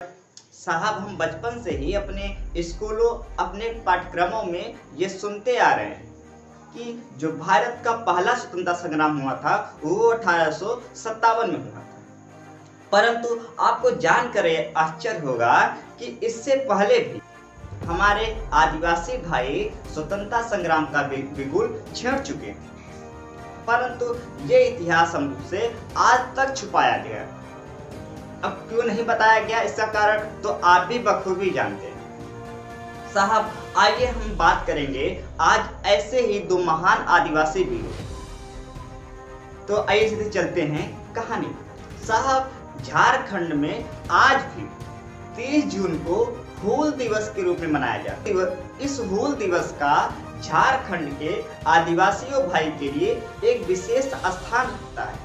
साहब, हम बचपन से ही अपने स्कूलों, अपने पाठ्यक्रमों में ये सुनते आ रहे हैं कि जो भारत का पहला स्वतंत्रता संग्राम हुआ था वो 1857 में हुआ था। परंतु आपको जानकर ये आश्चर्य होगा कि इससे पहले भी हमारे आदिवासी भाई स्वतंत्रता संग्राम का बिगुल छेड़ चुके थे, परंतु ये इतिहास हमसे आज तक छुपाया गया। अब क्यों नहीं बताया गया, इसका कारण तो आप भी बखूबी जानते हैं। साहब, आइए हम बात करेंगे आज ऐसे ही दो महान आदिवासी वीरों। तो आइए सीधे चलते हैं कहानी। साहब, झारखंड में आज भी 30 जून को हूल दिवस के रूप में मनाया जाता है। इस हूल दिवस का झारखंड के आदिवासियों भाई के लिए एक विशेष स्थान होता है,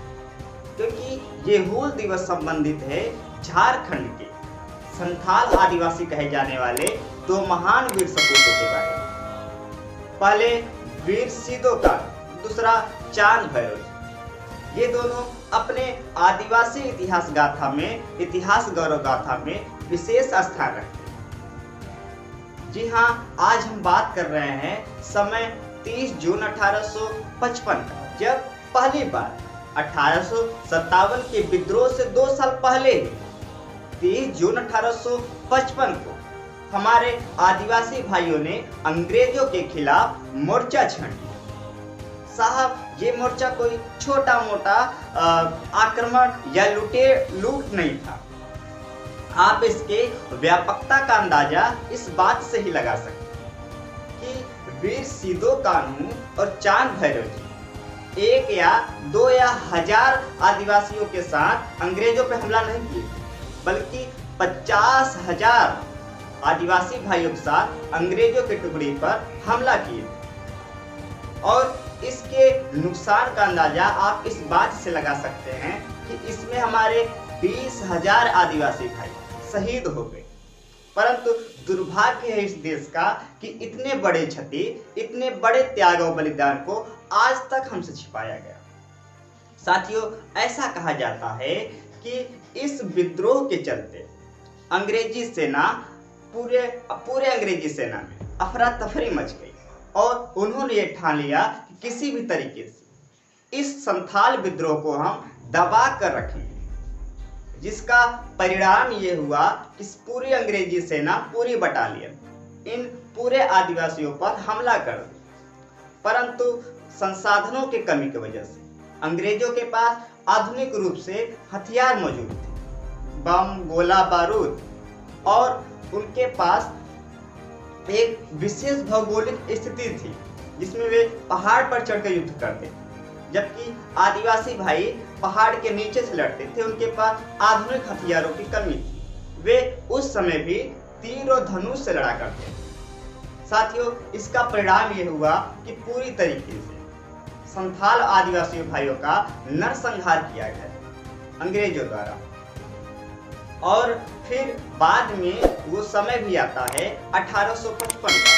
क्योंकि ये हूल दिवस संबंधित है झारखंड के संथाल आदिवासी कहे जाने वाले दो महान वीर सपूतों के बारे में। पहले वीर सिदो कान्हू, दूसरा चांद भैरव। ये दोनों अपने आदिवासी इतिहास गौरव गाथा में विशेष स्थान रखते हैं। जी हाँ, आज हम बात कर रहे हैं समय 30 जून 1855 का, जब पहली बार 1857 के विद्रोह से 2 साल पहले ही 30 जून 1855 को हमारे आदिवासी भाइयों ने अंग्रेजों के खिलाफ मोर्चा छेड़ दिया। साहब, ये मोर्चा कोई छोटा मोटा आक्रमण या लूट नहीं था। आप इसके व्यापकता का अंदाजा इस बात से ही लगा सकते हैं कि वीर सिदो कान्हू और चांद भैरव जी 1 या 2 या 1000 आदिवासियों के साथ अंग्रेजों पर हमला नहीं किए, बल्कि 50,000 आदिवासी भाइयों के साथ अंग्रेजों के टुकड़ी पर हमला किए। और इसके नुकसान का अंदाजा आप इस बात से लगा सकते हैं कि इसमें हमारे 20,000 आदिवासी भाई शहीद हो गए। परंतु दुर्भाग्य है इस देश का कि इतने बड़े क्षति, इतने बड़े त्याग और बलिदान को आज तक हमसे छिपाया गया। साथियों, ऐसा कहा जाता है कि इस विद्रोह के चलते अंग्रेजी सेना पूरे अंग्रेजी सेना में अफरा तफरी मच गई और उन्होंने ये ठान लिया कि किसी भी तरीके से इस संथाल विद्रोह को हम दबा कर रखेंगे, जिसका परिणाम ये हुआ कि पूरी अंग्रेजी सेना, पूरी बटालियन इन पूरे आदिवासियों पर हमला कर दी। परंतु संसाधनों की कमी की वजह से अंग्रेजों के पास आधुनिक रूप से हथियार मौजूद थे, बम, गोला बारूद, और उनके पास एक विशेष भौगोलिक स्थिति थी जिसमें वे पहाड़ पर चढ़कर युद्ध करते थे, जबकि आदिवासी भाई पहाड़ के नीचे से लड़ते थे। उनके पास आधुनिक हथियारों की कमी थी। वे उस समय भी तीर और धनुष से लड़ा करते थे। साथियों, इसका परिणाम यह हुआ कि पूरी तरीके से संथाल आदिवासी भाइयों का नरसंहार किया गया अंग्रेजों द्वारा। और फिर बाद में वो समय भी आता है 1855 का।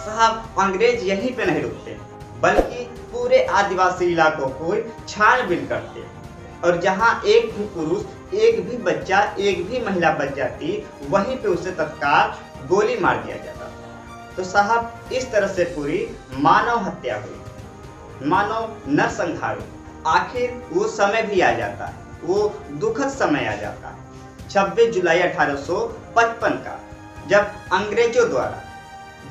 साहब, अंग्रेज यहीं पे नहीं रुकते, बल्कि पूरे आदिवासी इलाकों को छानबीन करते, और जहां एक भी पुरुष, एक भी बच्चा, एक भी महिला बच जाती, वहीं पे उसे तत्काल गोली मार दिया जाता। तो साहब, इस तरह से पूरी मानव हत्या हुई, मानव नरसंहार हुआ। आखिर वो समय भी आ जाता है, वो दुखद समय आ जाता है 26 जुलाई 1855 का, जब अंग्रेजों द्वारा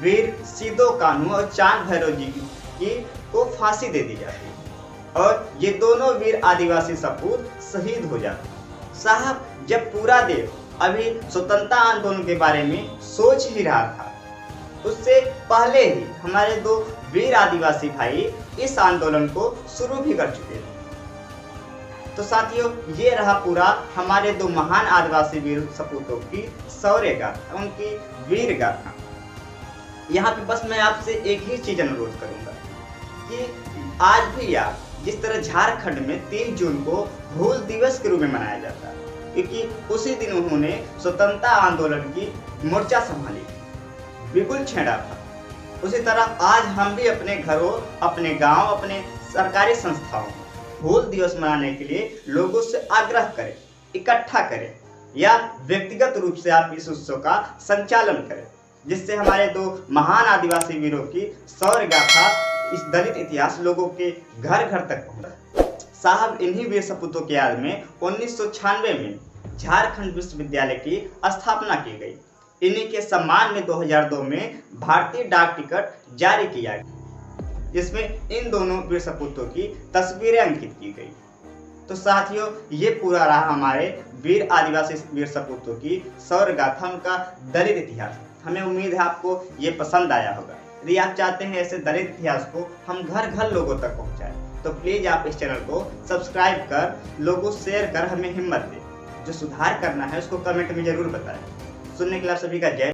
वीर सिदो कान्हू और चांद भैरव जी को फांसी दे दी जाती है और ये दोनों वीर आदिवासी सपूत शहीद हो जाते हैं। साहब, जब पूरा देश अभी स्वतंत्रता आंदोलन के बारे में सोच ही रहा था, उससे पहले ही हमारे दो वीर आदिवासी भाई इस आंदोलन को शुरू भी कर चुके थे। तो साथियों, ये रहा पूरा हमारे दो महान आदिवासी वीर सपूतों की शौर्य गाथा, उनकी वीर गाथा। यहाँ पे बस मैं आपसे एक ही चीज अनुरोध करूंगा कि आज भी आप जिस तरह झारखंड में 30 जून को हूल दिवस के रूप में मनाया जाता है, क्योंकि उसी दिन उन्होंने स्वतंत्रता आंदोलन की मोर्चा संभाली, बिगुल छेड़ा था, उसी तरह आज हम भी अपने घरों, अपने गांव, अपने सरकारी संस्थाओं में हूल दिवस मनाने के लिए लोगों से आग्रह करें, इकट्ठा करें या व्यक्तिगत रूप से आप इस उत्सव का संचालन करें, जिससे हमारे दो महान आदिवासी वीरों की शौर्य गाथा, इस दलित इतिहास लोगों के घर घर तक पहुंचे। साहब इन्हीं वीर सपूतों की याद में 1996 में झारखंड विश्वविद्यालय की स्थापना की गई। इन्हीं के सम्मान में 2002 में भारतीय डाक टिकट जारी किया गया, जिसमें इन दोनों वीर सपूतों की तस्वीरें अंकित की गई। तो साथियों, ये पूरा रहा हमारे वीर आदिवासी वीर सपूतों की शौर्य गाथा, उनका दलित इतिहास। हमें उम्मीद है आपको ये पसंद आया होगा। यदि आप चाहते हैं ऐसे दलित इतिहास को हम घर घर लोगों तक पहुंचाएं, तो प्लीज आप इस चैनल को सब्सक्राइब कर, लोगों शेयर कर हमें हिम्मत दें। जो सुधार करना है उसको कमेंट में जरूर बताएं। सुनने के लिए आप सभी का जय